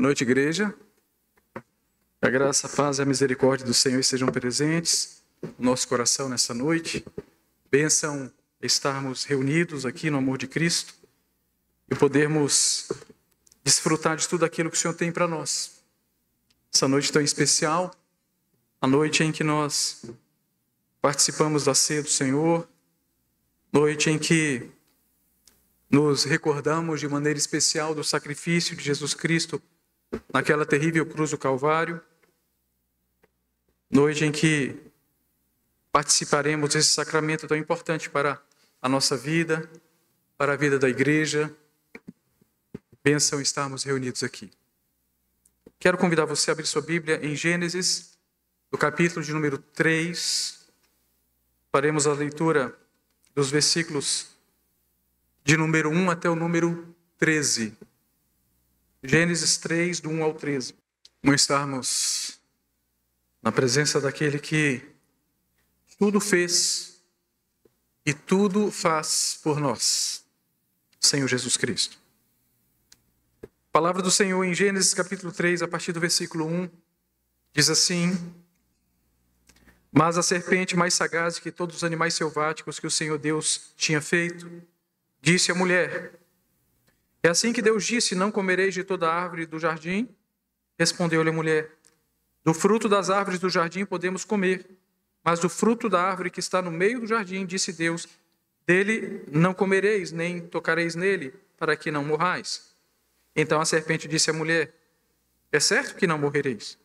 noite, igreja. A graça, a paz e a misericórdia do Senhor estejam presentes no nosso coração nessa noite. Bênção estarmos reunidos aqui no amor de Cristo e podermos desfrutar de tudo aquilo que o Senhor tem para nós. Essa noite tão especial, a noite em que nós participamos da ceia do Senhor, noite em que nos recordamos de maneira especial do sacrifício de Jesus Cristo naquela terrível cruz do Calvário, noite em que participaremos desse sacramento tão importante para a nossa vida, para a vida da igreja. Bênção estarmos reunidos aqui. Quero convidar você a abrir sua Bíblia em Gênesis, no capítulo de número 3. Faremos a leitura dos versículos de número 1 até o número 13. Gênesis 3, do 1 ao 13. Vamos estarmos na presença daquele que tudo fez e tudo faz por nós, Senhor Jesus Cristo. Palavra do Senhor em Gênesis capítulo 3, a partir do versículo 1, diz assim: Mas a serpente mais sagaz que todos os animais selváticos que o Senhor Deus tinha feito, disse à mulher: É assim que Deus disse, não comereis de toda árvore do jardim? Respondeu-lhe a mulher: Do fruto das árvores do jardim podemos comer, mas do fruto da árvore que está no meio do jardim, disse Deus, dele não comereis, nem tocareis nele, para que não morrais. Então a serpente disse à mulher: É certo que não morrereis,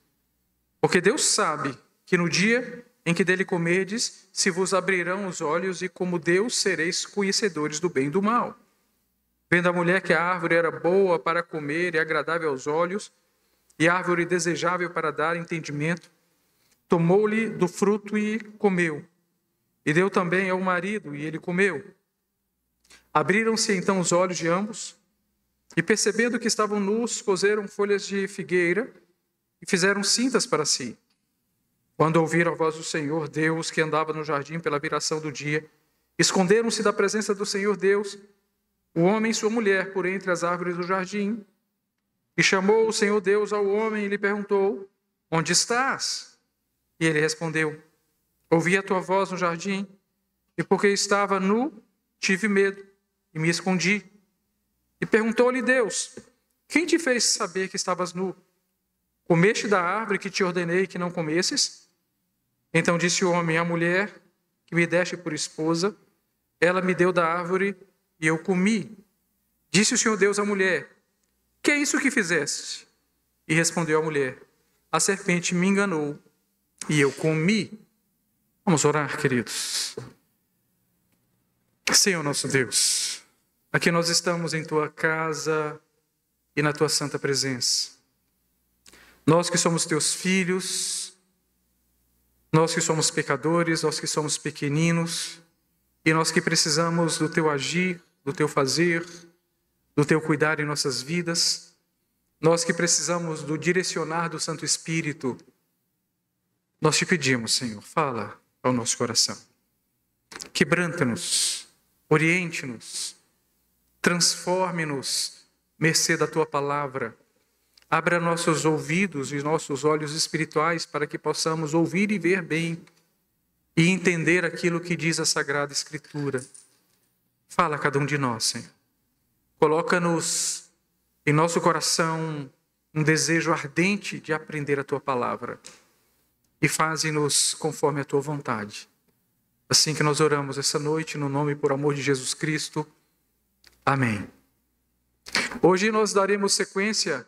porque Deus sabe que no dia em que dele comerdes, se vos abrirão os olhos, e como Deus sereis conhecedores do bem e do mal. Vendo a mulher que a árvore era boa para comer e agradável aos olhos, e árvore desejável para dar entendimento, tomou-lhe do fruto e comeu. E deu também ao marido, e ele comeu. Abriram-se então os olhos de ambos, e percebendo que estavam nus, coseram folhas de figueira e fizeram cintas para si. Quando ouviram a voz do Senhor Deus, que andava no jardim pela viração do dia, esconderam-se da presença do Senhor Deus, o homem e sua mulher, por entre as árvores do jardim. E chamou o Senhor Deus ao homem e lhe perguntou: Onde estás? E ele respondeu: Ouvi a tua voz no jardim, e porque estava nu, tive medo, e me escondi. E perguntou-lhe Deus: Quem te fez saber que estavas nu? Comeste da árvore que te ordenei que não comesses? Então disse o homem: A mulher que me deste por esposa, ela me deu da árvore e eu comi. Disse o Senhor Deus à mulher: Que é isso que fizeste? E respondeu a mulher: A serpente me enganou e eu comi. Vamos orar, queridos. Senhor nosso Deus, aqui nós estamos em tua casa e na tua santa presença. Nós que somos teus filhos, nós que somos pecadores, nós que somos pequeninos, e nós que precisamos do teu agir, do teu fazer, do teu cuidar em nossas vidas, nós que precisamos do direcionar do Santo Espírito, nós te pedimos, Senhor, fala ao nosso coração. Quebranta-nos, oriente-nos, transforme-nos, mercê da tua palavra. Abra nossos ouvidos e nossos olhos espirituais para que possamos ouvir e ver bem e entender aquilo que diz a Sagrada Escritura. Fala a cada um de nós, Senhor. Coloca-nos em nosso coração um desejo ardente de aprender a tua palavra e faze-nos conforme a tua vontade. Assim que nós oramos essa noite, no nome e por amor de Jesus Cristo. Amém. Hoje nós daremos sequência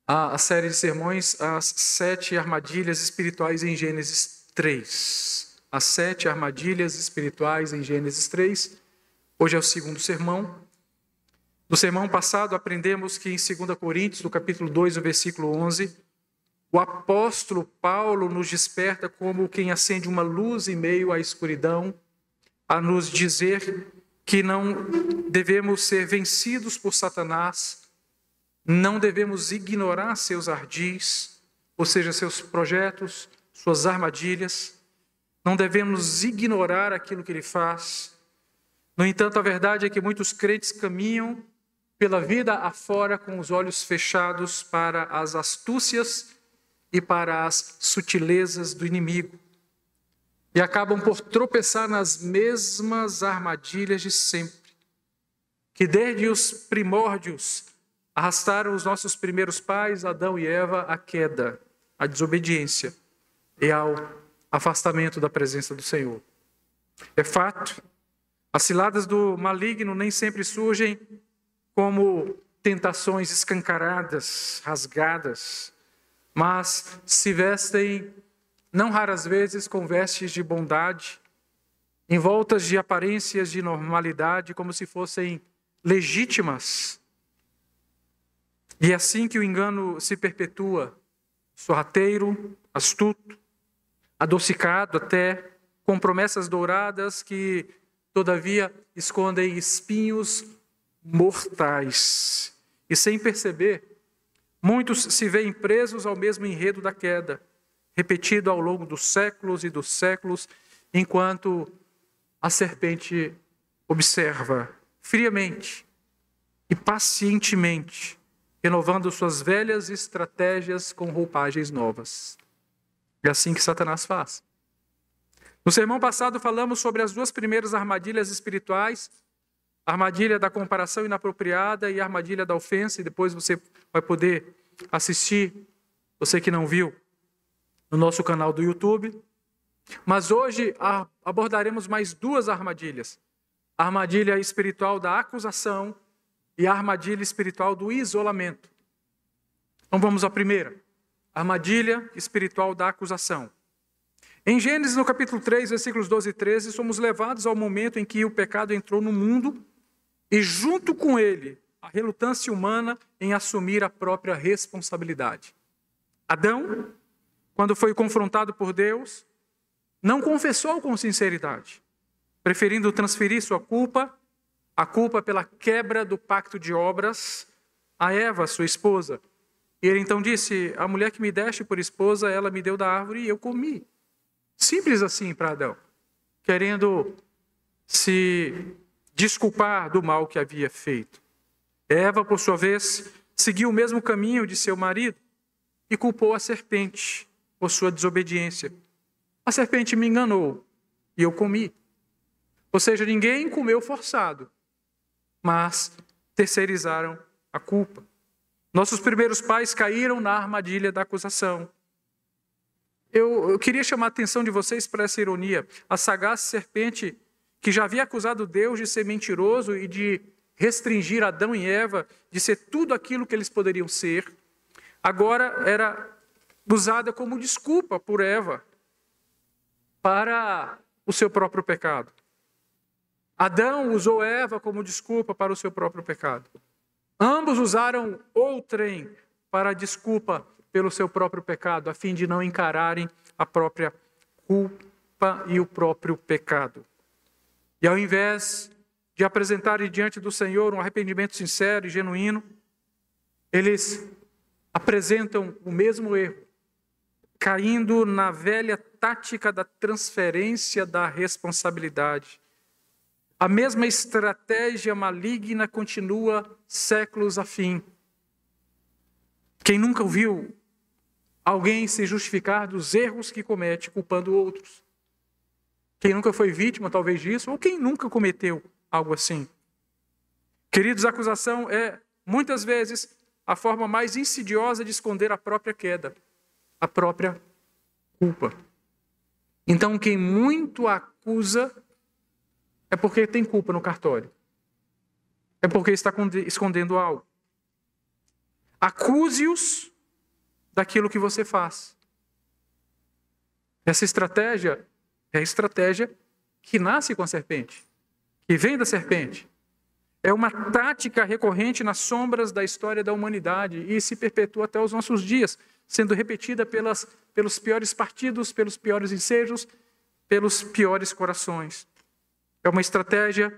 a série de sermões, as 7 armadilhas espirituais em Gênesis 3. As 7 armadilhas espirituais em Gênesis 3. Hoje é o segundo sermão. No sermão passado aprendemos que em 2 Coríntios, no capítulo 2, no versículo 11, o apóstolo Paulo nos desperta como quem acende uma luz em meio à escuridão, a nos dizer que não devemos ser vencidos por Satanás, não devemos ignorar seus ardis, ou seja, seus projetos, suas armadilhas. Não devemos ignorar aquilo que ele faz. No entanto, a verdade é que muitos crentes caminham pela vida afora com os olhos fechados para as astúcias e para as sutilezas do inimigo. E acabam por tropeçar nas mesmas armadilhas de sempre, que desde os primórdios arrastaram os nossos primeiros pais, Adão e Eva, à queda, à desobediência e ao afastamento da presença do Senhor. É fato, as ciladas do maligno nem sempre surgem como tentações escancaradas, rasgadas, mas se vestem, não raras vezes, com vestes de bondade, envoltas de aparências de normalidade, como se fossem legítimas. E é assim que o engano se perpetua, sorrateiro, astuto, adocicado até, com promessas douradas que, todavia, escondem espinhos mortais. E sem perceber, muitos se veem presos ao mesmo enredo da queda, repetido ao longo dos séculos e dos séculos, enquanto a serpente observa friamente e pacientemente, renovando suas velhas estratégias com roupagens novas. É assim que Satanás faz. No sermão passado falamos sobre as duas primeiras armadilhas espirituais, a armadilha da comparação inapropriada e a armadilha da ofensa, e depois você vai poder assistir, você que não viu, no nosso canal do YouTube. Mas hoje abordaremos mais duas armadilhas. A armadilha espiritual da acusação e a armadilha espiritual do isolamento. Então vamos à primeira. Armadilha espiritual da acusação. Em Gênesis, no capítulo 3, versículos 12 e 13, somos levados ao momento em que o pecado entrou no mundo e junto com ele, a relutância humana em assumir a própria responsabilidade. Adão, quando foi confrontado por Deus, não confessou com sinceridade, preferindo transferir sua culpa, a culpa pela quebra do pacto de obras, a Eva, sua esposa. E ele então disse: a mulher que me deste por esposa, ela me deu da árvore e eu comi. Simples assim para Adão, querendo se desculpar do mal que havia feito. Eva, por sua vez, seguiu o mesmo caminho de seu marido e culpou a serpente por sua desobediência. A serpente me enganou e eu comi. Ou seja, ninguém comeu forçado, mas terceirizaram a culpa. Nossos primeiros pais caíram na armadilha da acusação. Eu queria chamar a atenção de vocês para essa ironia. A sagaz serpente, que já havia acusado Deus de ser mentiroso e de restringir Adão e Eva de ser tudo aquilo que eles poderiam ser, agora era usada como desculpa por Eva para o seu próprio pecado. Adão usou Eva como desculpa para o seu próprio pecado. Ambos usaram outrem para a desculpa pelo seu próprio pecado, a fim de não encararem a própria culpa e o próprio pecado. E ao invés de apresentarem diante do Senhor um arrependimento sincero e genuíno, eles apresentam o mesmo erro, caindo na velha tática da transferência da responsabilidade. A mesma estratégia maligna continua séculos a fim. Quem nunca ouviu alguém se justificar dos erros que comete culpando outros? Quem nunca foi vítima, talvez, disso, ou quem nunca cometeu algo assim? Queridos, a acusação é, muitas vezes, a forma mais insidiosa de esconder a própria queda, a própria culpa. Então, quem muito acusa é porque tem culpa no cartório. É porque está escondendo algo. Acuse-os daquilo que você faz. Essa estratégia é a estratégia que nasce com a serpente, que vem da serpente. É uma tática recorrente nas sombras da história da humanidade e se perpetua até os nossos dias, sendo repetida pelos piores partidos, pelos piores ensejos, pelos piores corações. É uma estratégia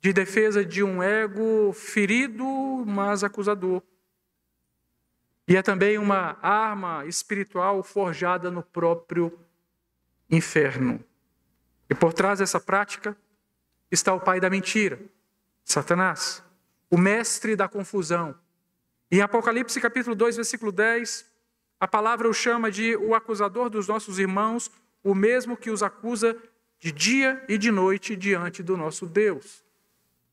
de defesa de um ego ferido, mas acusador. E é também uma arma espiritual forjada no próprio inferno. E por trás dessa prática está o pai da mentira, Satanás, o mestre da confusão. Em Apocalipse capítulo 2, versículo 10, a palavra o chama de o acusador dos nossos irmãos, o mesmo que os acusa de dia e de noite diante do nosso Deus.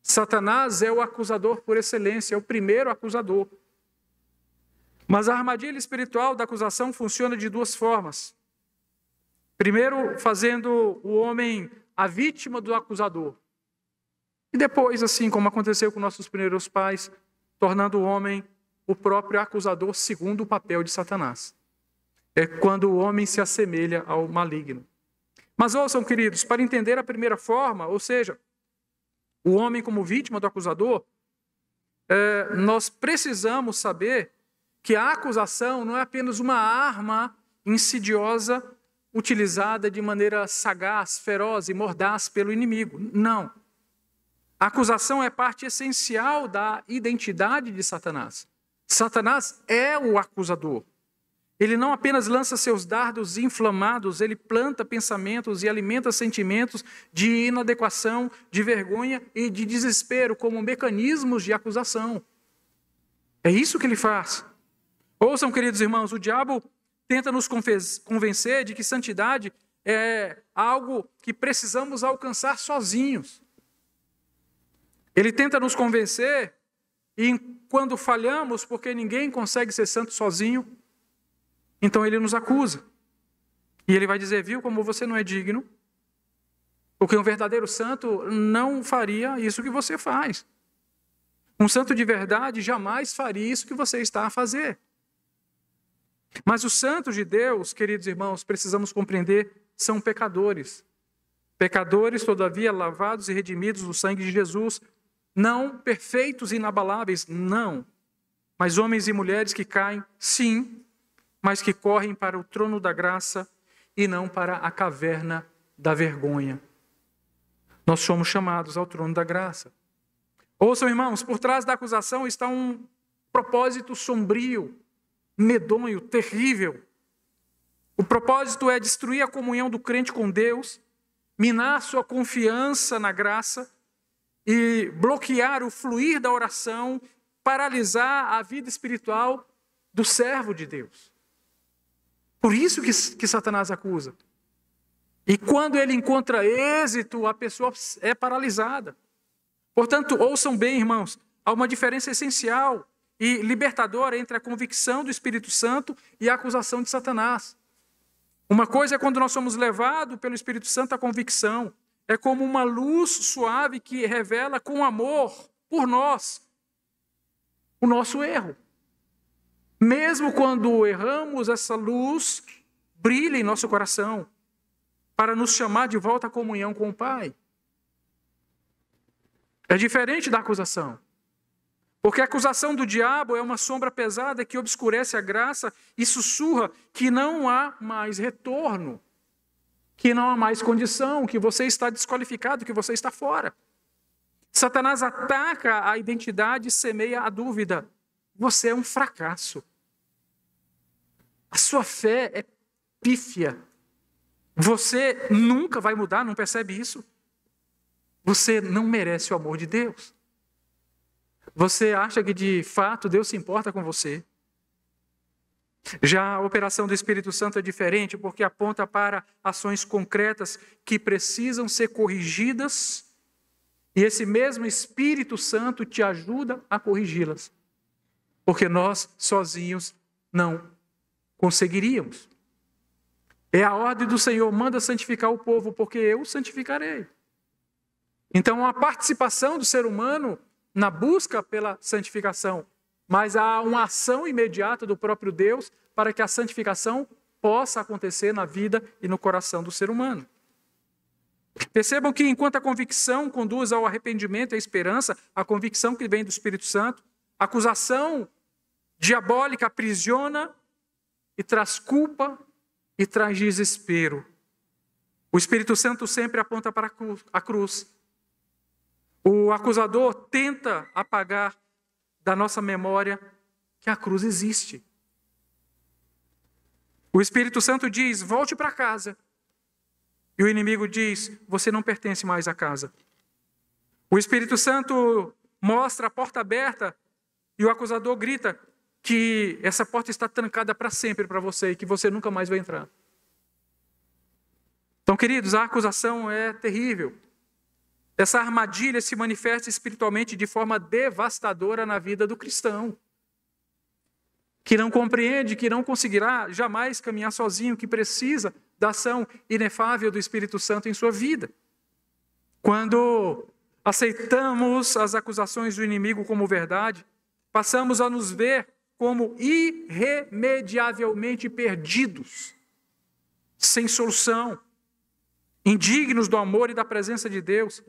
Satanás é o acusador por excelência, é o primeiro acusador. Mas a armadilha espiritual da acusação funciona de duas formas. Primeiro, fazendo o homem a vítima do acusador. E depois, assim como aconteceu com nossos primeiros pais, tornando o homem o próprio acusador segundo o papel de Satanás. É quando o homem se assemelha ao maligno. Mas ouçam, queridos, para entender a primeira forma, ou seja, o homem como vítima do acusador, nós precisamos saber que a acusação não é apenas uma arma insidiosa utilizada de maneira sagaz, feroz e mordaz pelo inimigo. Não. A acusação é parte essencial da identidade de Satanás. Satanás é o acusador. Ele não apenas lança seus dardos inflamados, ele planta pensamentos e alimenta sentimentos de inadequação, de vergonha e de desespero como mecanismos de acusação. É isso que ele faz. Ouçam, queridos irmãos, o diabo tenta nos convencer de que santidade é algo que precisamos alcançar sozinhos. Ele tenta nos convencer e quando falhamos, porque ninguém consegue ser santo sozinho, então ele nos acusa. E ele vai dizer, viu como você não é digno? Porque um verdadeiro santo não faria isso que você faz. Um santo de verdade jamais faria isso que você está a fazer. Mas os santos de Deus, queridos irmãos, precisamos compreender, são pecadores. Pecadores, todavia, lavados e redimidos no sangue de Jesus. Não perfeitos e inabaláveis, não. Mas homens e mulheres que caem, sim, mas que correm para o trono da graça e não para a caverna da vergonha. Nós somos chamados ao trono da graça. Ouçam, irmãos, por trás da acusação está um propósito sombrio, medonho, terrível. O propósito é destruir a comunhão do crente com Deus, minar sua confiança na graça e bloquear o fluir da oração, paralisar a vida espiritual do servo de Deus. Por isso que Satanás acusa. E quando ele encontra êxito, a pessoa é paralisada. Portanto, ouçam bem, irmãos, há uma diferença essencial e libertadora entre a convicção do Espírito Santo e a acusação de Satanás. Uma coisa é quando nós somos levados pelo Espírito Santo à convicção. É como uma luz suave que revela com amor por nós o nosso erro. Mesmo quando erramos, essa luz brilha em nosso coração para nos chamar de volta à comunhão com o Pai. É diferente da acusação. Porque a acusação do diabo é uma sombra pesada que obscurece a graça e sussurra que não há mais retorno, que não há mais condição, que você está desqualificado, que você está fora. Satanás ataca a identidade e semeia a dúvida. Você é um fracasso. A sua fé é pífia. Você nunca vai mudar, não percebe isso? Você não merece o amor de Deus. Você acha que de fato Deus se importa com você? Já a operação do Espírito Santo é diferente porque aponta para ações concretas que precisam ser corrigidas e esse mesmo Espírito Santo te ajuda a corrigi-las. Porque nós sozinhos não conseguiríamos. É a ordem do Senhor, manda santificar o povo, porque eu o santificarei. Então, a participação do ser humano na busca pela santificação, mas há uma ação imediata do próprio Deus para que a santificação possa acontecer na vida e no coração do ser humano. Percebam que enquanto a convicção conduz ao arrependimento e à esperança, a convicção que vem do Espírito Santo, a acusação diabólica aprisiona e traz culpa e traz desespero. O Espírito Santo sempre aponta para a cruz. O acusador tenta apagar da nossa memória que a cruz existe. O Espírito Santo diz, volte para casa. E o inimigo diz, você não pertence mais à casa. O Espírito Santo mostra a porta aberta e o acusador grita que essa porta está trancada para sempre para você e que você nunca mais vai entrar. Então, queridos, a acusação é terrível. Essa armadilha se manifesta espiritualmente de forma devastadora na vida do cristão, que não compreende, que não conseguirá jamais caminhar sozinho, que precisa da ação inefável do Espírito Santo em sua vida. Quando aceitamos as acusações do inimigo como verdade, passamos a nos ver como irremediavelmente perdidos, sem solução, indignos do amor e da presença de Deus.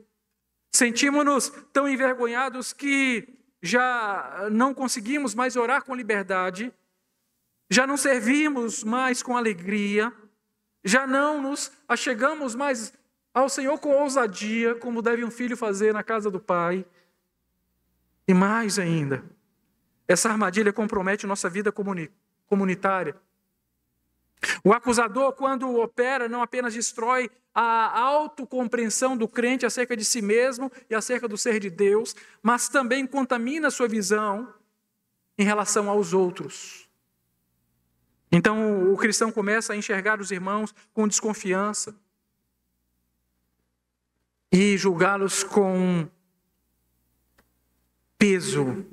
Sentimos-nos tão envergonhados que já não conseguimos mais orar com liberdade, já não servimos mais com alegria, já não nos achegamos mais ao Senhor com ousadia, como deve um filho fazer na casa do pai. E mais ainda, essa armadilha compromete nossa vida comunitária. O acusador, quando opera, não apenas destrói a autocompreensão do crente acerca de si mesmo e acerca do ser de Deus, mas também contamina a sua visão em relação aos outros. Então, o cristão começa a enxergar os irmãos com desconfiança e julgá-los com peso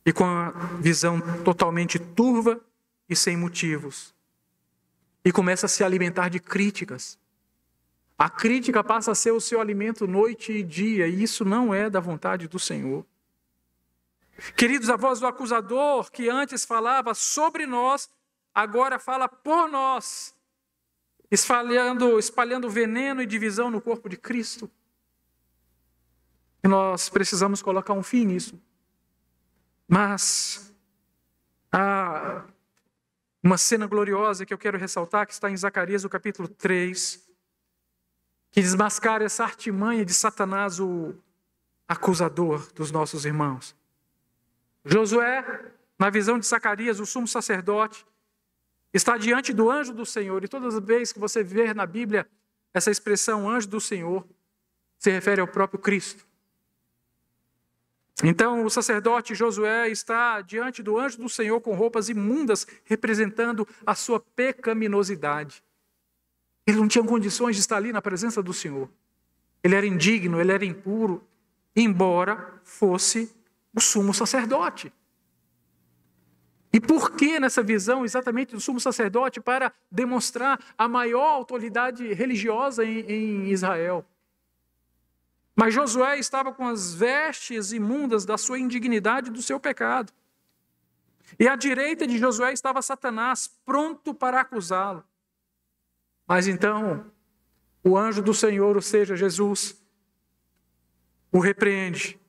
e com a visão totalmente turva e sem motivos. E começa a se alimentar de críticas. A crítica passa a ser o seu alimento noite e dia, e isso não é da vontade do Senhor. Queridos, a voz do acusador, que antes falava sobre nós, agora fala por nós, espalhando veneno e divisão no corpo de Cristo. E nós precisamos colocar um fim nisso. Mas há uma cena gloriosa que eu quero ressaltar, que está em Zacarias, no capítulo 3, que desmascara essa artimanha de Satanás, o acusador dos nossos irmãos. Josué, na visão de Zacarias, o sumo sacerdote, está diante do anjo do Senhor, e todas as vezes que você vê na Bíblia essa expressão anjo do Senhor, se refere ao próprio Cristo. Então o sacerdote Josué está diante do anjo do Senhor com roupas imundas, representando a sua pecaminosidade. Ele não tinha condições de estar ali na presença do Senhor. Ele era indigno, ele era impuro, embora fosse o sumo sacerdote. E por que nessa visão exatamente do sumo sacerdote? Para demonstrar a maior autoridade religiosa em Israel. Mas Josué estava com as vestes imundas da sua indignidade e do seu pecado. E à direita de Josué estava Satanás, pronto para acusá-lo. Mas então, o anjo do Senhor, ou seja, Jesus, o repreende.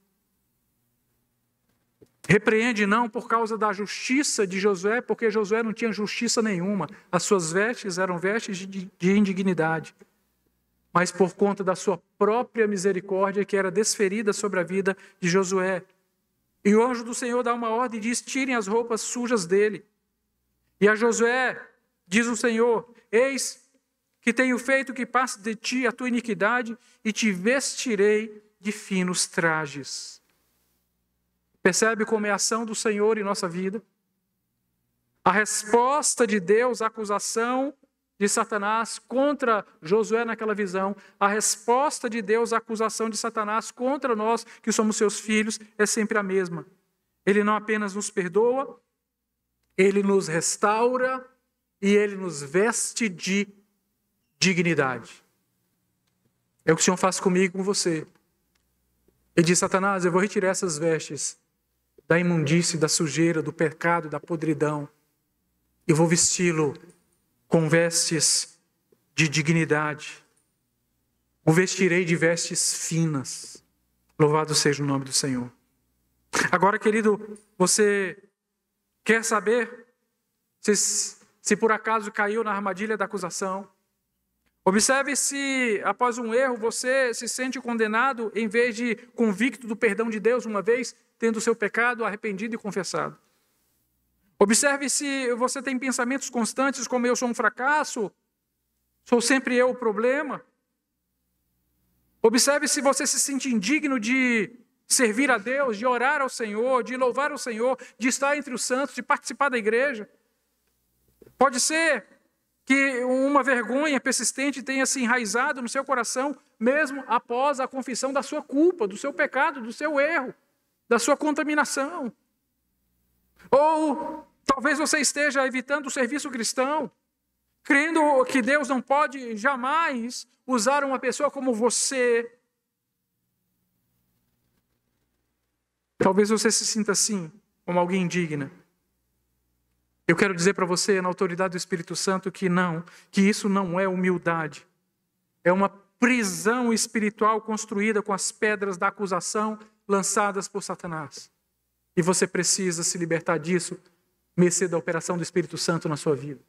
Repreende não por causa da justiça de Josué, porque Josué não tinha justiça nenhuma. As suas vestes eram vestes de indignidade. Mas por conta da sua própria misericórdia que era desferida sobre a vida de Josué. E o anjo do Senhor dá uma ordem e diz: tirem as roupas sujas dele. E a Josué diz o Senhor: eis que tenho feito que passe de ti a tua iniquidade e te vestirei de finos trajes. Percebe como é a ação do Senhor em nossa vida? A resposta de Deus à acusação de Satanás contra Josué naquela visão, a resposta de Deus à acusação de Satanás contra nós, que somos seus filhos, é sempre a mesma. Ele não apenas nos perdoa, ele nos restaura e ele nos veste de dignidade. É o que o Senhor faz comigo e com você. Ele diz: Satanás, eu vou retirar essas vestes da imundície, da sujeira, do pecado, da podridão, e vou vesti-lo com vestes de dignidade. O vestirei de vestes finas. Louvado seja o nome do Senhor. Agora, querido, você quer saber se por acaso caiu na armadilha da acusação? Observe se, após um erro, você se sente condenado em vez de convicto do perdão de Deus, uma vez tendo o seu pecado arrependido e confessado. Observe se você tem pensamentos constantes como: eu sou um fracasso, sou sempre eu o problema. Observe se você se sente indigno de servir a Deus, de orar ao Senhor, de louvar o Senhor, de estar entre os santos, de participar da igreja. Pode ser que uma vergonha persistente tenha se enraizado no seu coração, mesmo após a confissão da sua culpa, do seu pecado, do seu erro, da sua contaminação. Ou talvez você esteja evitando o serviço cristão, crendo que Deus não pode jamais usar uma pessoa como você. Talvez você se sinta assim, como alguém indigna. Eu quero dizer para você, na autoridade do Espírito Santo, que isso não é humildade. É uma prisão espiritual construída com as pedras da acusação lançadas por Satanás. E você precisa se libertar disso, mercê da operação do Espírito Santo na sua vida.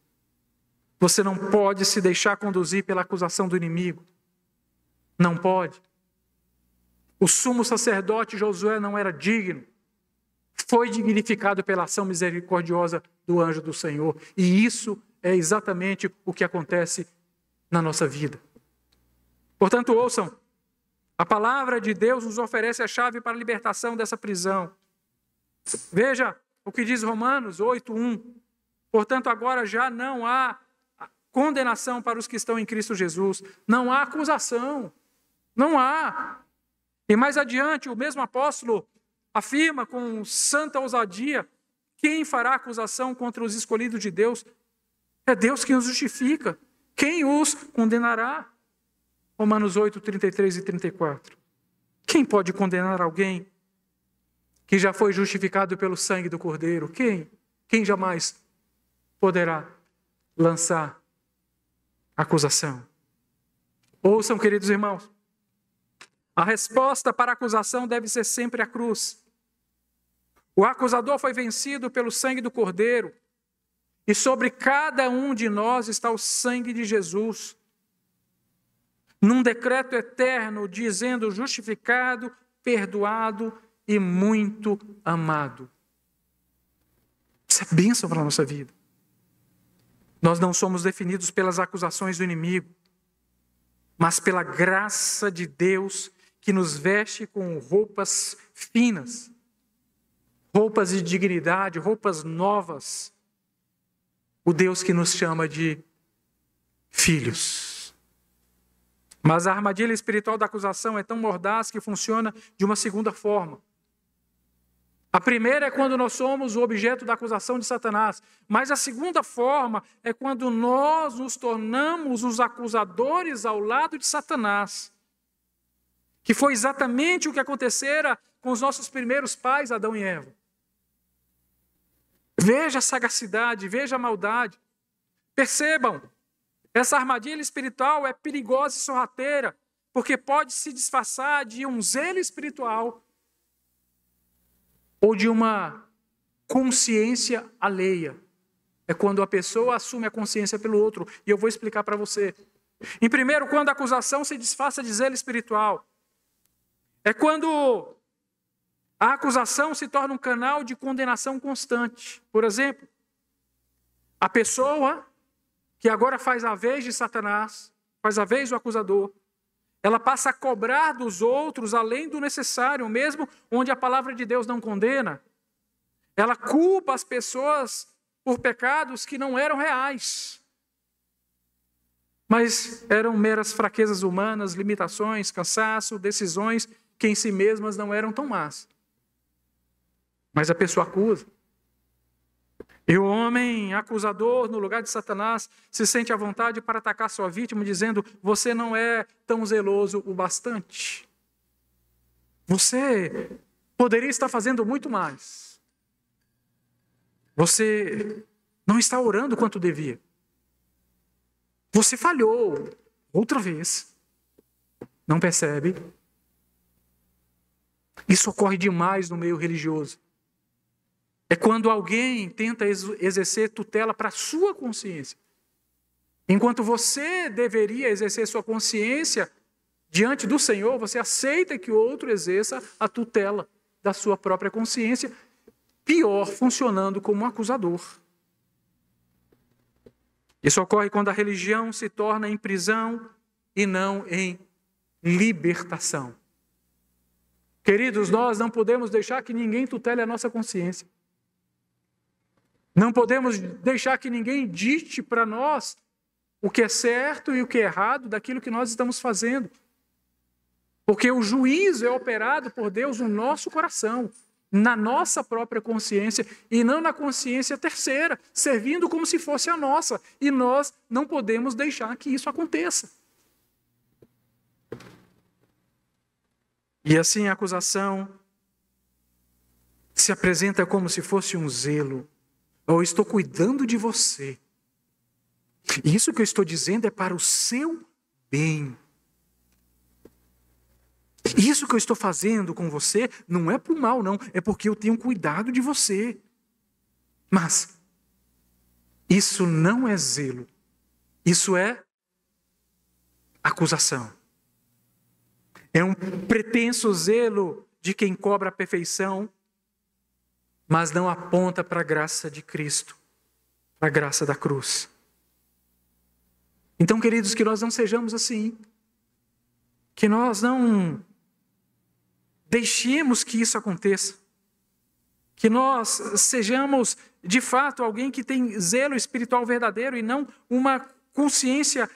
Você não pode se deixar conduzir pela acusação do inimigo. Não pode. O sumo sacerdote Josué não era digno. Foi dignificado pela ação misericordiosa do anjo do Senhor. E isso é exatamente o que acontece na nossa vida. Portanto, ouçam. A palavra de Deus nos oferece a chave para a libertação dessa prisão. Veja o que diz Romanos 8:1. Portanto, agora já não há condenação para os que estão em Cristo Jesus. Não há acusação. Não há. E mais adiante, o mesmo apóstolo afirma com santa ousadia: quem fará acusação contra os escolhidos de Deus? É Deus quem os justifica. Quem os condenará? Romanos 8, 33 e 34. Quem pode condenar alguém que já foi justificado pelo sangue do Cordeiro? Quem? Quem jamais poderá lançar acusação? Ouçam, queridos irmãos. A resposta para a acusação deve ser sempre a cruz. O acusador foi vencido pelo sangue do Cordeiro, e sobre cada um de nós está o sangue de Jesus, num decreto eterno, dizendo justificado, perdoado e muito amado. Isso é bênção para a nossa vida. Nós não somos definidos pelas acusações do inimigo, mas pela graça de Deus, que nos veste com roupas finas, roupas de dignidade, roupas novas. O Deus que nos chama de filhos. Mas a armadilha espiritual da acusação é tão mordaz que funciona de uma segunda forma. A primeira é quando nós somos o objeto da acusação de Satanás. Mas a segunda forma é quando nós nos tornamos os acusadores ao lado de Satanás. Que foi exatamente o que acontecera com os nossos primeiros pais, Adão e Eva. Veja a sagacidade, veja a maldade. Percebam, essa armadilha espiritual é perigosa e sorrateira, porque pode se disfarçar de um zelo espiritual ou de uma consciência alheia. É quando a pessoa assume a consciência pelo outro. E eu vou explicar para você. Em primeiro, quando a acusação se disfarça de zelo espiritual. É quando a acusação se torna um canal de condenação constante. Por exemplo, a pessoa que agora faz a vez de Satanás, faz a vez do acusador, ela passa a cobrar dos outros além do necessário, mesmo onde a palavra de Deus não condena. Ela culpa as pessoas por pecados que não eram reais, mas eram meras fraquezas humanas, limitações, cansaço, decisões que em si mesmas não eram tão más. Mas a pessoa acusa. E o homem acusador, no lugar de Satanás, se sente à vontade para atacar sua vítima, dizendo: você não é tão zeloso o bastante. Você poderia estar fazendo muito mais. Você não está orando quanto devia. Você falhou outra vez. Não percebe? Isso ocorre demais no meio religioso. É quando alguém tenta exercer tutela para a sua consciência. Enquanto você deveria exercer sua consciência diante do Senhor, você aceita que o outro exerça a tutela da sua própria consciência, pior, funcionando como um acusador. Isso ocorre quando a religião se torna em prisão e não em libertação. Queridos, nós não podemos deixar que ninguém tutele a nossa consciência. Não podemos deixar que ninguém dite para nós o que é certo e o que é errado daquilo que nós estamos fazendo. Porque o juízo é operado por Deus no nosso coração, na nossa própria consciência e não na consciência terceira, servindo como se fosse a nossa. E nós não podemos deixar que isso aconteça. E assim a acusação se apresenta como se fosse um zelo. Eu estou cuidando de você. Isso que eu estou dizendo é para o seu bem. Isso que eu estou fazendo com você não é para o mal, não. É porque eu tenho cuidado de você. Mas isso não é zelo. Isso é acusação. É um pretenso zelo de quem cobra a perfeição, mas não aponta para a graça de Cristo, para a graça da cruz. Então, queridos, que nós não sejamos assim. Que nós não deixemos que isso aconteça. Que nós sejamos, de fato, alguém que tem zelo espiritual verdadeiro e não uma consciência,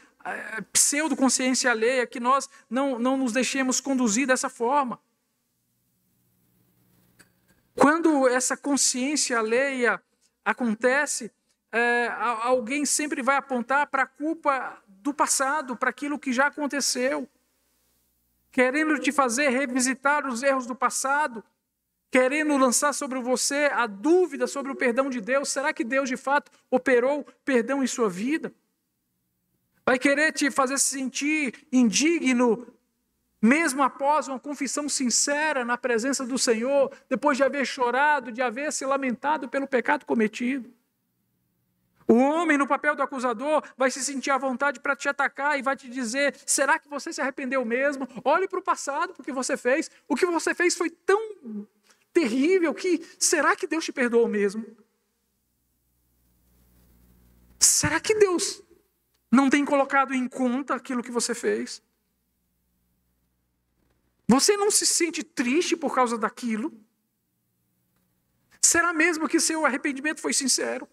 pseudo-consciência alheia, que nós não nos deixemos conduzir dessa forma. Quando essa consciência alheia acontece, alguém sempre vai apontar para a culpa do passado, para aquilo que já aconteceu, querendo te fazer revisitar os erros do passado, querendo lançar sobre você a dúvida sobre o perdão de Deus. Será que Deus de fato operou perdão em sua vida? Vai querer te fazer se sentir indigno, mesmo após uma confissão sincera na presença do Senhor, depois de haver chorado, de haver se lamentado pelo pecado cometido. O homem, no papel do acusador, vai se sentir à vontade para te atacar e vai te dizer: será que você se arrependeu mesmo? Olhe para o passado, porque você fez. O que você fez foi tão terrível que será que Deus te perdoou mesmo? Será que Deus não tem colocado em conta aquilo que você fez? Você não se sente triste por causa daquilo? Será mesmo que seu arrependimento foi sincero?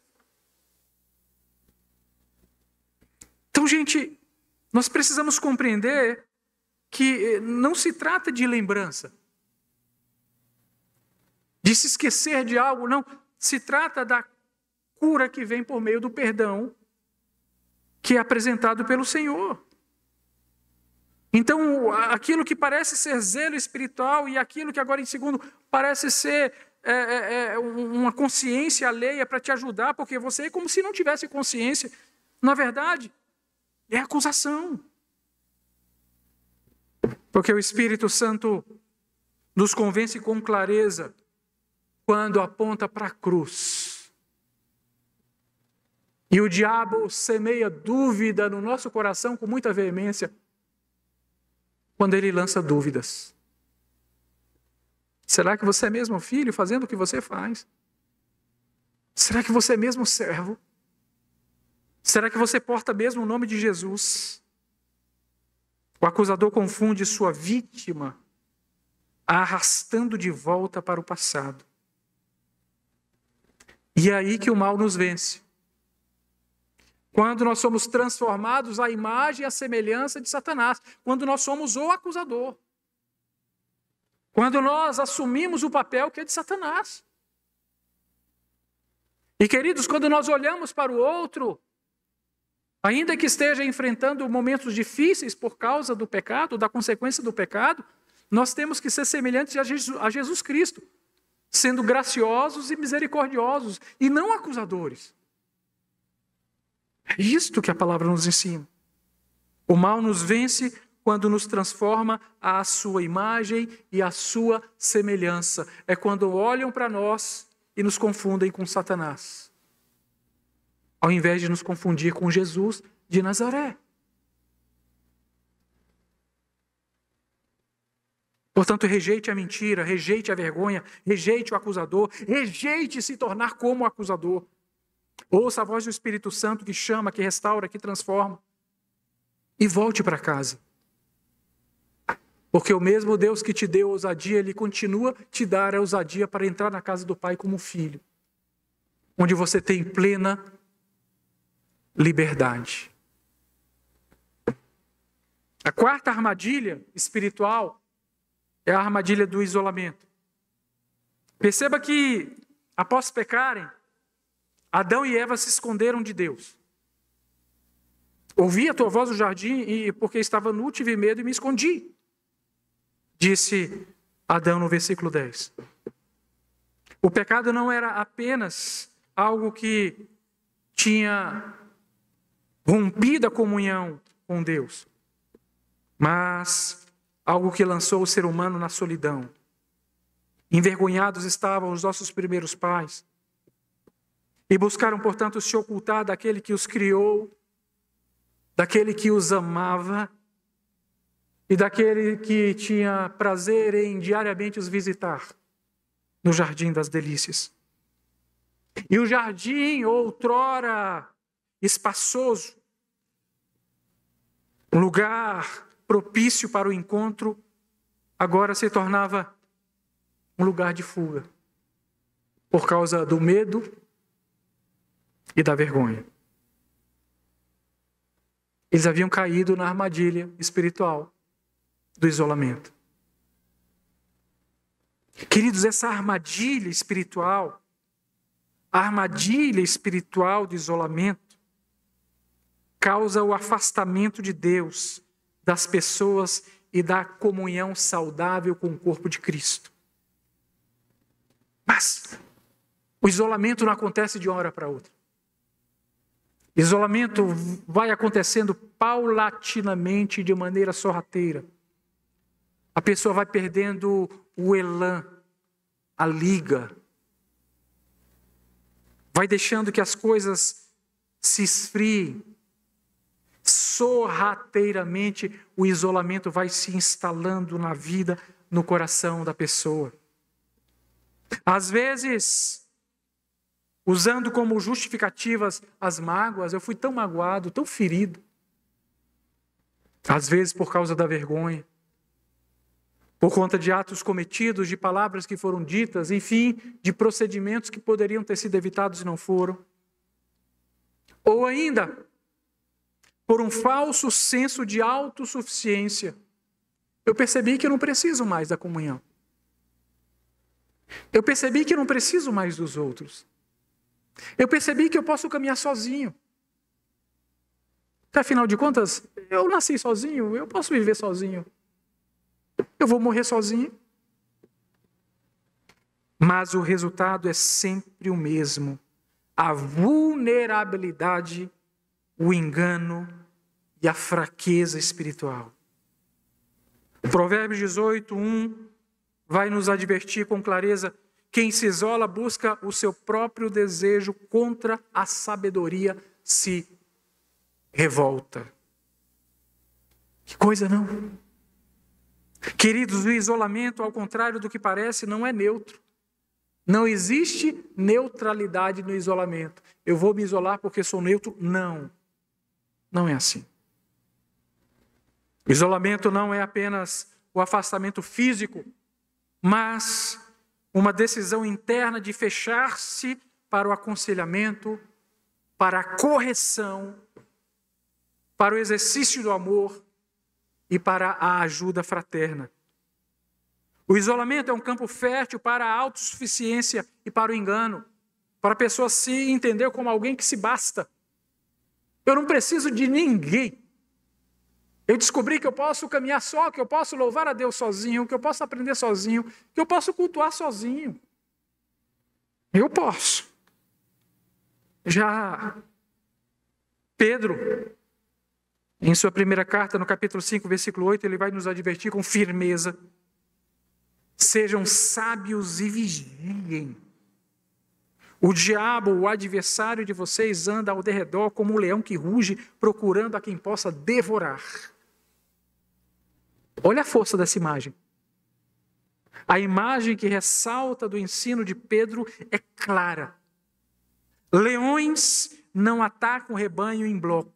Então, gente, nós precisamos compreender que não se trata de lembrança, de se esquecer de algo, não. Se trata da cura que vem por meio do perdão que é apresentado pelo Senhor. Então, aquilo que parece ser zelo espiritual e aquilo que agora em segundo parece ser uma consciência alheia para te ajudar, porque você é como se não tivesse consciência, na verdade, é acusação. Porque o Espírito Santo nos convence com clareza quando aponta para a cruz. E o diabo semeia dúvida no nosso coração com muita veemência quando ele lança dúvidas. Será que você é mesmo filho fazendo o que você faz? Será que você é mesmo servo? Será que você porta mesmo o nome de Jesus? O acusador confunde sua vítima, a arrastando de volta para o passado. E é aí que o mal nos vence. Quando nós somos transformados à imagem e à semelhança de Satanás. Quando nós somos o acusador. Quando nós assumimos o papel que é de Satanás. E queridos, quando nós olhamos para o outro, ainda que esteja enfrentando momentos difíceis por causa do pecado, da consequência do pecado, nós temos que ser semelhantes a Jesus Cristo, sendo graciosos e misericordiosos, e não acusadores. É isto que a palavra nos ensina. O mal nos vence quando nos transforma à sua imagem e à sua semelhança. É quando olham para nós e nos confundem com Satanás, ao invés de nos confundir com Jesus de Nazaré. Portanto, rejeite a mentira, rejeite a vergonha, rejeite o acusador, rejeite se tornar como o acusador. Ouça a voz do Espírito Santo que chama, que restaura, que transforma. E volte para casa. Porque o mesmo Deus que te deu ousadia, Ele continua te dar a ousadia para entrar na casa do Pai como filho, onde você tem plena liberdade. A quarta armadilha espiritual é a armadilha do isolamento. Perceba que, após pecarem, Adão e Eva se esconderam de Deus. Ouvi a tua voz no jardim e porque estava nu tive medo e me escondi, disse Adão no versículo 10. O pecado não era apenas algo que tinha rompido a comunhão com Deus, mas algo que lançou o ser humano na solidão. Envergonhados estavam os nossos primeiros pais e buscaram, portanto, se ocultar daquele que os criou, daquele que os amava e daquele que tinha prazer em diariamente os visitar no Jardim das Delícias. E o jardim, outrora espaçoso, um lugar propício para o encontro, agora se tornava um lugar de fuga, por causa do medo e da vergonha. Eles haviam caído na armadilha espiritual do isolamento. Queridos, essa armadilha espiritual, a armadilha espiritual do isolamento, causa o afastamento de Deus, das pessoas e da comunhão saudável com o corpo de Cristo. Mas o isolamento não acontece de uma hora para outra. Isolamento vai acontecendo paulatinamente, de maneira sorrateira. A pessoa vai perdendo o elan, a liga. Vai deixando que as coisas se esfriem. Sorrateiramente, o isolamento vai se instalando na vida, no coração da pessoa. Às vezes, usando como justificativas as mágoas, eu fui tão magoado, tão ferido. Às vezes por causa da vergonha, por conta de atos cometidos, de palavras que foram ditas, enfim, de procedimentos que poderiam ter sido evitados e não foram. Ou ainda, por um falso senso de autossuficiência. Eu percebi que eu não preciso mais da comunhão. Eu percebi que eu não preciso mais dos outros. Eu percebi que eu posso caminhar sozinho. Afinal de contas, eu nasci sozinho, eu posso viver sozinho. Eu vou morrer sozinho. Mas o resultado é sempre o mesmo. A vulnerabilidade, o engano e a fraqueza espiritual. Provérbios 18, 1 vai nos advertir com clareza: quem se isola busca o seu próprio desejo, contra a sabedoria se revolta. Que coisa, não? Queridos, o isolamento, ao contrário do que parece, não é neutro. Não existe neutralidade no isolamento. Eu vou me isolar porque sou neutro? Não. Não é assim. O isolamento não é apenas o afastamento físico, mas uma decisão interna de fechar-se para o aconselhamento, para a correção, para o exercício do amor e para a ajuda fraterna. O isolamento é um campo fértil para a autossuficiência e para o engano, para a pessoa se entender como alguém que se basta. Eu não preciso de ninguém. Eu descobri que eu posso caminhar só, que eu posso louvar a Deus sozinho, que eu posso aprender sozinho, que eu posso cultuar sozinho. Eu posso. Já Pedro, em sua primeira carta, no capítulo 5, versículo 8, ele vai nos advertir com firmeza: sejam sábios e vigiem. O diabo, o adversário de vocês, anda ao derredor como um leão que ruge, procurando a quem possa devorar. Olha a força dessa imagem. A imagem que ressalta do ensino de Pedro é clara. Leões não atacam o rebanho em bloco,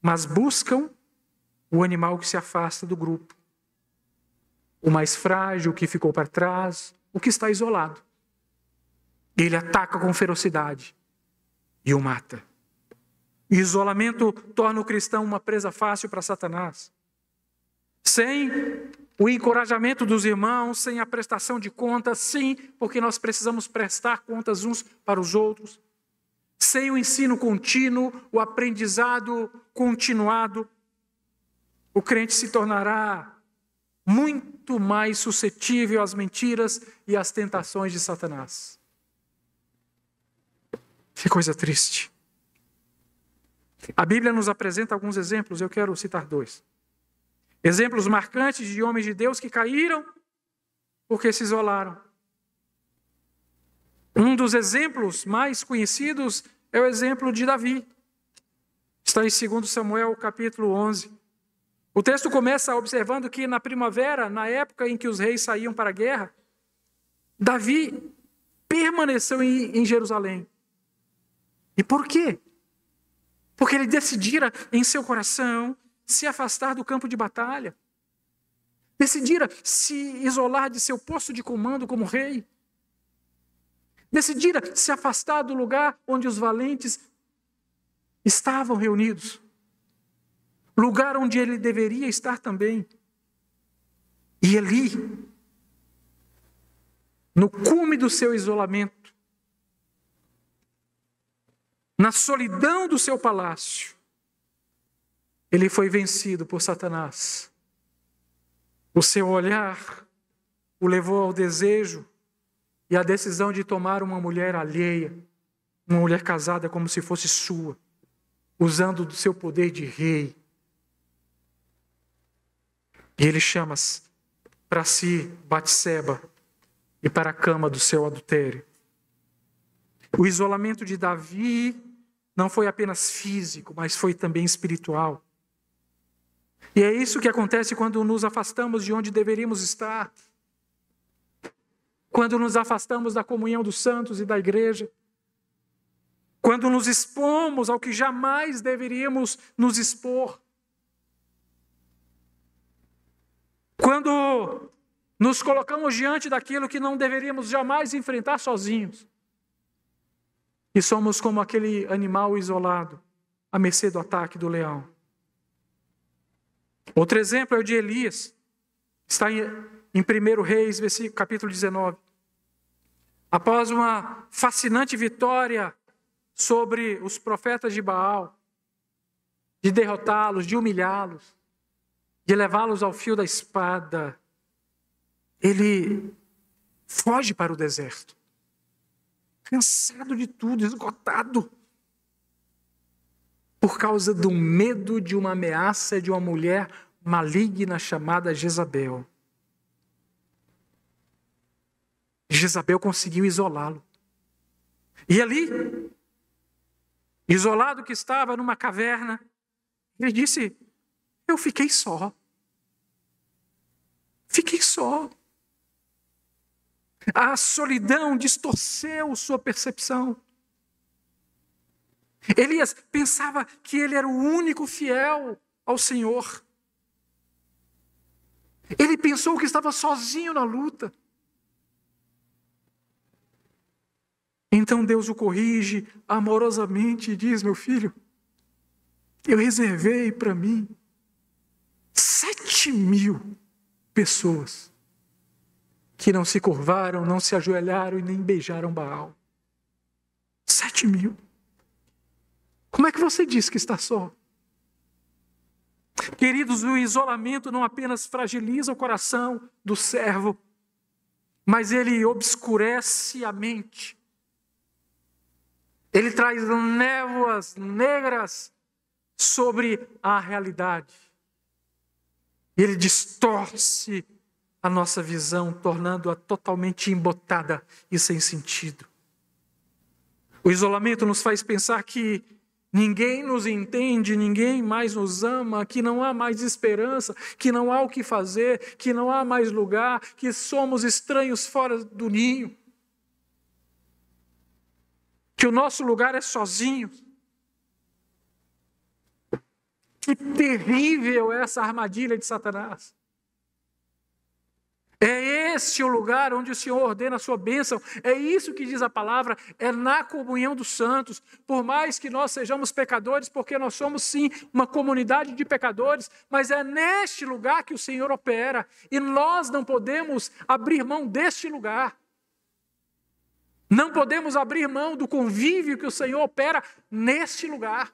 mas buscam o animal que se afasta do grupo. o mais frágil, o que ficou para trás, o que está isolado. Ele ataca com ferocidade e o mata. O isolamento torna o cristão uma presa fácil para Satanás. Sem o encorajamento dos irmãos, sem a prestação de contas, sim, porque nós precisamos prestar contas uns para os outros. Sem o ensino contínuo, o aprendizado continuado, o crente se tornará muito mais suscetível às mentiras e às tentações de Satanás. Que coisa triste. A Bíblia nos apresenta alguns exemplos, eu quero citar 2. Exemplos marcantes de homens de Deus que caíram porque se isolaram. Um dos exemplos mais conhecidos é o exemplo de Davi. Está em 2 Samuel, capítulo 11. O texto começa observando que na primavera, na época em que os reis saíam para a guerra, Davi permaneceu em Jerusalém. E por quê? Porque ele decidira em seu coração se afastar do campo de batalha. Decidira se isolar de seu posto de comando como rei. Decidira se afastar do lugar onde os valentes estavam reunidos. Lugar onde ele deveria estar também. E ali, no cume do seu isolamento, na solidão do seu palácio, ele foi vencido por Satanás. O seu olhar o levou ao desejo e à decisão de tomar uma mulher alheia, uma mulher casada como se fosse sua, usando do seu poder de rei. E ele chama para si Batseba e para a cama do seu adultério. O isolamento de Davi não foi apenas físico, mas foi também espiritual. E é isso que acontece quando nos afastamos de onde deveríamos estar. Quando nos afastamos da comunhão dos santos e da igreja. Quando nos expomos ao que jamais deveríamos nos expor. Quando nos colocamos diante daquilo que não deveríamos jamais enfrentar sozinhos. E somos como aquele animal isolado, à mercê do ataque do leão. Outro exemplo é o de Elias. Está em 1 Reis, capítulo 19. Após uma fascinante vitória sobre os profetas de Baal, de derrotá-los, de humilhá-los, de levá-los ao fio da espada, ele foge para o deserto. Cansado de tudo, esgotado. Por causa do medo de uma ameaça de uma mulher maligna chamada Jezabel. Jezabel conseguiu isolá-lo. E ali, isolado que estava numa caverna, ele disse, eu fiquei só. Fiquei só. A solidão distorceu sua percepção. Elias pensava que ele era o único fiel ao Senhor. Ele pensou que estava sozinho na luta. Então Deus o corrige amorosamente e diz, meu filho, eu reservei para mim 7.000 pessoas que não se curvaram, não se ajoelharam e nem beijaram Baal. 7.000. Como é que você diz que está só? Queridos, o isolamento não apenas fragiliza o coração do servo, mas ele obscurece a mente. Ele traz névoas negras sobre a realidade. Ele distorce a nossa visão, tornando-a totalmente embotada e sem sentido. O isolamento nos faz pensar que ninguém nos entende, ninguém mais nos ama, que não há mais esperança, que não há o que fazer, que não há mais lugar, que somos estranhos fora do ninho. Que o nosso lugar é sozinho. Que terrível é essa armadilha de Satanás. É este o lugar onde o Senhor ordena a sua bênção. É isso que diz a palavra, é na comunhão dos santos. Por mais que nós sejamos pecadores, porque nós somos sim uma comunidade de pecadores, mas é neste lugar que o Senhor opera. E nós não podemos abrir mão deste lugar. Não podemos abrir mão do convívio que o Senhor opera neste lugar.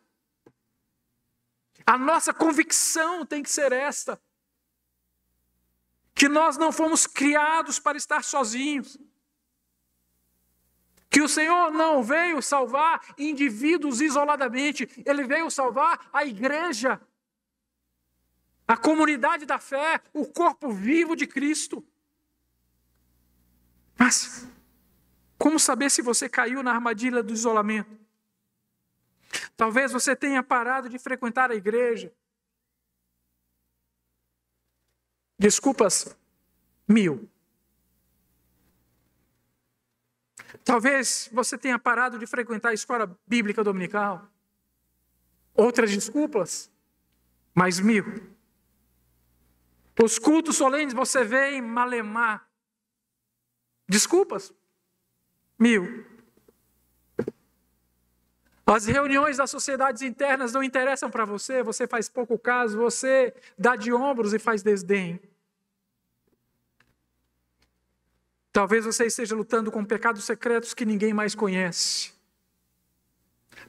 A nossa convicção tem que ser esta: que nós não fomos criados para estar sozinhos. Que o Senhor não veio salvar indivíduos isoladamente. Ele veio salvar a igreja, a comunidade da fé, o corpo vivo de Cristo. Mas como saber se você caiu na armadilha do isolamento? Talvez você tenha parado de frequentar a igreja. Desculpas 1000. Talvez você tenha parado de frequentar a escola bíblica dominical. Outras desculpas, mais 1000. Os cultos solenes você vê em malemar. Desculpas 1000. As reuniões das sociedades internas não interessam para você, você faz pouco caso, você dá de ombros e faz desdém. Talvez você esteja lutando com pecados secretos que ninguém mais conhece.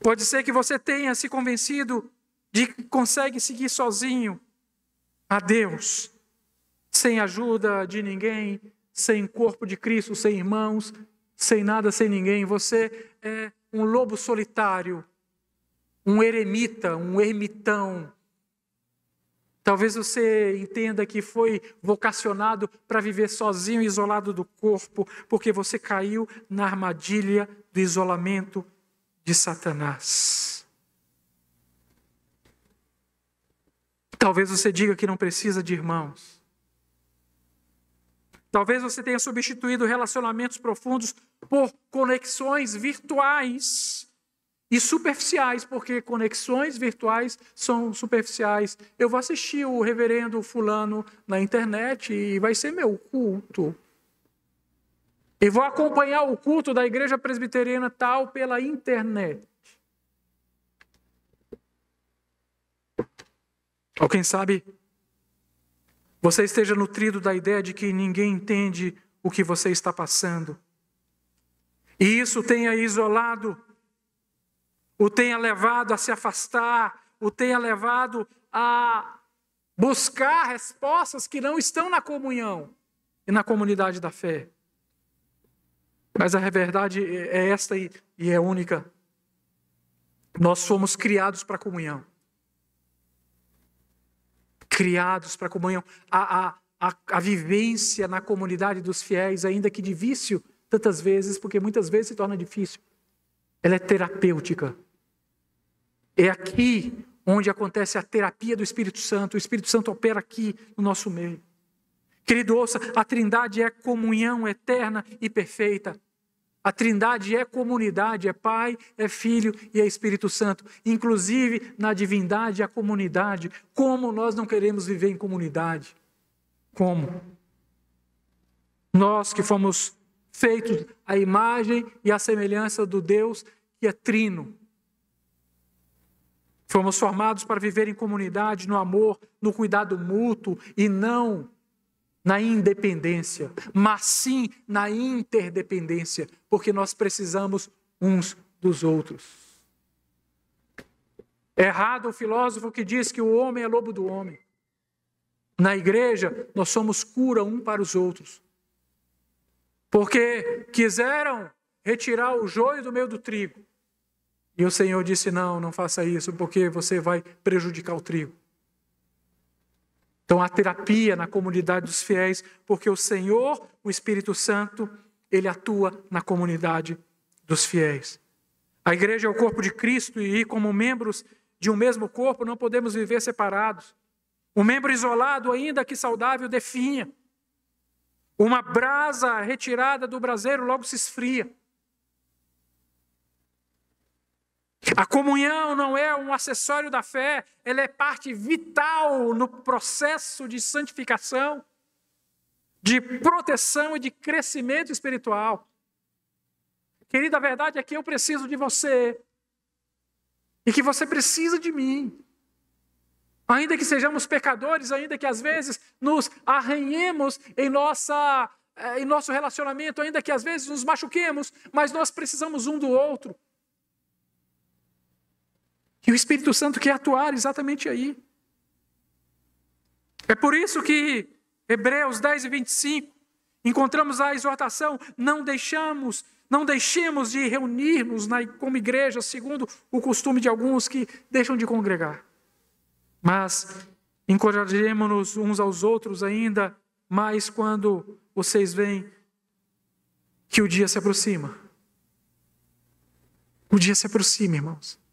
Pode ser que você tenha se convencido de que consegue seguir sozinho a Deus, sem ajuda de ninguém, sem corpo de Cristo, sem irmãos, sem nada, sem ninguém. Você é um lobo solitário, um eremita, um ermitão. Talvez você entenda que foi vocacionado para viver sozinho, isolado do corpo, porque você caiu na armadilha do isolamento de Satanás. Talvez você diga que não precisa de irmãos. Talvez você tenha substituído relacionamentos profundos por conexões virtuais e superficiais, porque conexões virtuais são superficiais. Eu vou assistir o reverendo fulano na internet e vai ser meu culto. E vou acompanhar o culto da igreja presbiteriana tal pela internet. Ou quem sabe você esteja nutrido da ideia de que ninguém entende o que você está passando. E isso tenha isolado, o tenha levado a se afastar, o tenha levado a buscar respostas que não estão na comunhão e na comunidade da fé. Mas a verdade é esta e é única. Nós fomos criados para a comunhão. Criados para a comunhão. A vivência na comunidade dos fiéis, ainda que de vício, tantas vezes, porque muitas vezes se torna difícil, ela é terapêutica. É aqui onde acontece a terapia do Espírito Santo. O Espírito Santo opera aqui no nosso meio. Querido, ouça, a Trindade é comunhão eterna e perfeita. A Trindade é comunidade, é Pai, é Filho e é Espírito Santo. Inclusive, na divindade, a comunidade. Como nós não queremos viver em comunidade? Como? Nós que fomos feitos à imagem e à semelhança do Deus que é trino. Fomos formados para viver em comunidade, no amor, no cuidado mútuo e não na independência, mas sim na interdependência, porque nós precisamos uns dos outros. É errado o filósofo que diz que o homem é lobo do homem. Na igreja, nós somos cura um para os outros. Porque quiseram retirar o joio do meio do trigo. E o Senhor disse, não faça isso, porque você vai prejudicar o trigo. Então, há terapia na comunidade dos fiéis, porque o Senhor, o Espírito Santo, Ele atua na comunidade dos fiéis. A igreja é o corpo de Cristo e, como membros de um mesmo corpo, não podemos viver separados. Um membro isolado, ainda que saudável, definha. Uma brasa retirada do braseiro logo se esfria. A comunhão não é um acessório da fé, ela é parte vital no processo de santificação. de proteção e de crescimento espiritual. Querida, a verdade é que eu preciso de você e que você precisa de mim. Ainda que sejamos pecadores, ainda que às vezes nos arranhemos em nosso relacionamento, ainda que às vezes nos machuquemos, mas nós precisamos um do outro. E o Espírito Santo quer atuar exatamente aí. É por isso que Hebreus 10 e 25, encontramos a exortação: não deixemos de reunir-nos como igreja, segundo o costume de alguns que deixam de congregar. Mas encorajemos-nos uns aos outros ainda mais quando vocês veem que o dia se aproxima. O dia se aproxima, irmãos.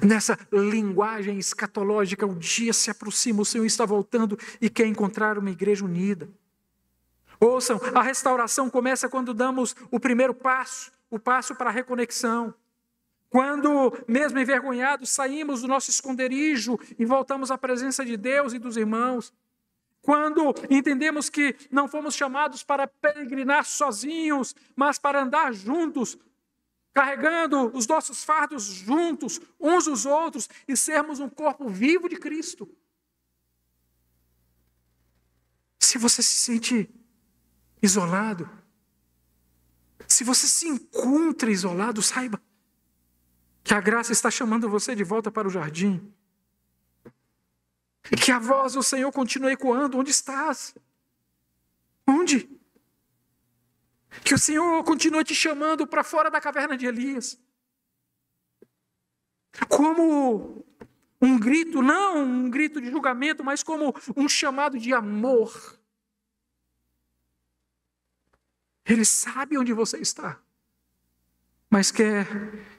Nessa linguagem escatológica, o dia se aproxima, o Senhor está voltando e quer encontrar uma igreja unida. Ouçam, a restauração começa quando damos o primeiro passo, o passo para a reconexão. Quando, mesmo envergonhados, saímos do nosso esconderijo e voltamos à presença de Deus e dos irmãos. Quando entendemos que não fomos chamados para peregrinar sozinhos, mas para andar juntos, carregando os nossos fardos juntos, uns os outros, e sermos um corpo vivo de Cristo. Se você se sente isolado, se você se encontra isolado, saiba que a graça está chamando você de volta para o jardim. E que a voz do Senhor continue ecoando. Onde estás? Onde? Que o Senhor continue te chamando para fora da caverna de Elias. Como um grito, não um grito de julgamento, mas como um chamado de amor. Ele sabe onde você está, mas quer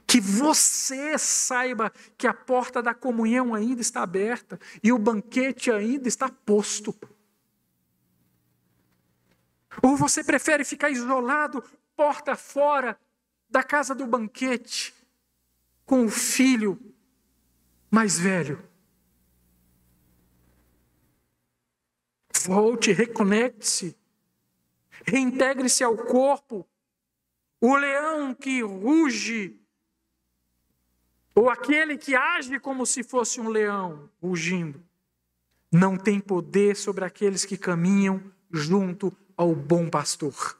que você saiba que a porta da comunhão ainda está aberta e o banquete ainda está posto. Ou você prefere ficar isolado, porta fora da casa do banquete, com o filho mais velho? Volte, reconecte-se, reintegre-se ao corpo. O leão que ruge, ou aquele que age como se fosse um leão rugindo, não tem poder sobre aqueles que caminham junto ao bom pastor.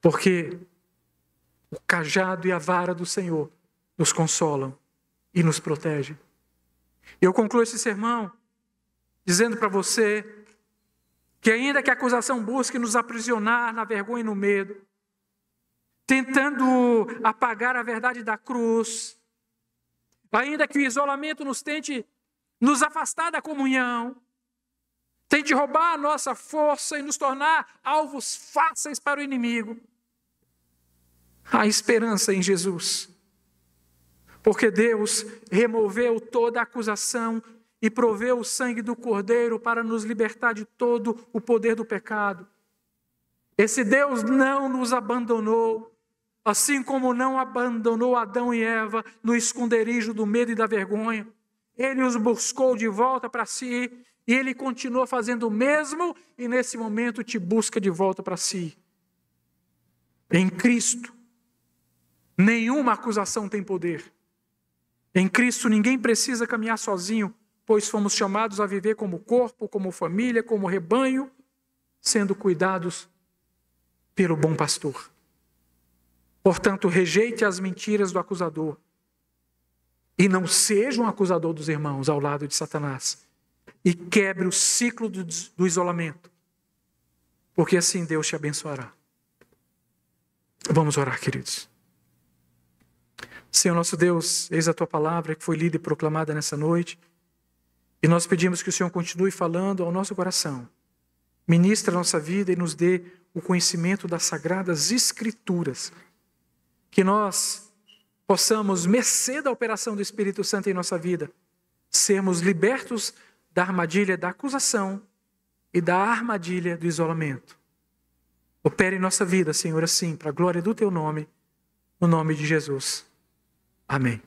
Porque o cajado e a vara do Senhor nos consolam e nos protegem. Eu concluo esse sermão dizendo para você que ainda que a acusação busque nos aprisionar na vergonha e no medo, tentando apagar a verdade da cruz, ainda que o isolamento nos tente nos afastar da comunhão, tente roubar a nossa força e nos tornar alvos fáceis para o inimigo, há esperança em Jesus. Porque Deus removeu toda a acusação e proveu o sangue do Cordeiro para nos libertar de todo o poder do pecado. Esse Deus não nos abandonou, assim como não abandonou Adão e Eva no esconderijo do medo e da vergonha. Ele os buscou de volta para si e Ele continua fazendo o mesmo e nesse momento te busca de volta para si. Em Cristo, nenhuma acusação tem poder. Em Cristo ninguém precisa caminhar sozinho, pois fomos chamados a viver como corpo, como família, como rebanho, sendo cuidados pelo bom pastor. Portanto, rejeite as mentiras do acusador e não seja um acusador dos irmãos ao lado de Satanás e quebre o ciclo do isolamento, porque assim Deus te abençoará. Vamos orar, queridos. Senhor nosso Deus, eis a Tua palavra que foi lida e proclamada nessa noite. E nós pedimos que o Senhor continue falando ao nosso coração. Ministra a nossa vida e nos dê o conhecimento das Sagradas Escrituras. Que nós possamos, mercê da operação do Espírito Santo em nossa vida, sermos libertos da armadilha da acusação e da armadilha do isolamento. Opere em nossa vida, Senhor, assim, para a glória do Teu nome, no nome de Jesus. Amém.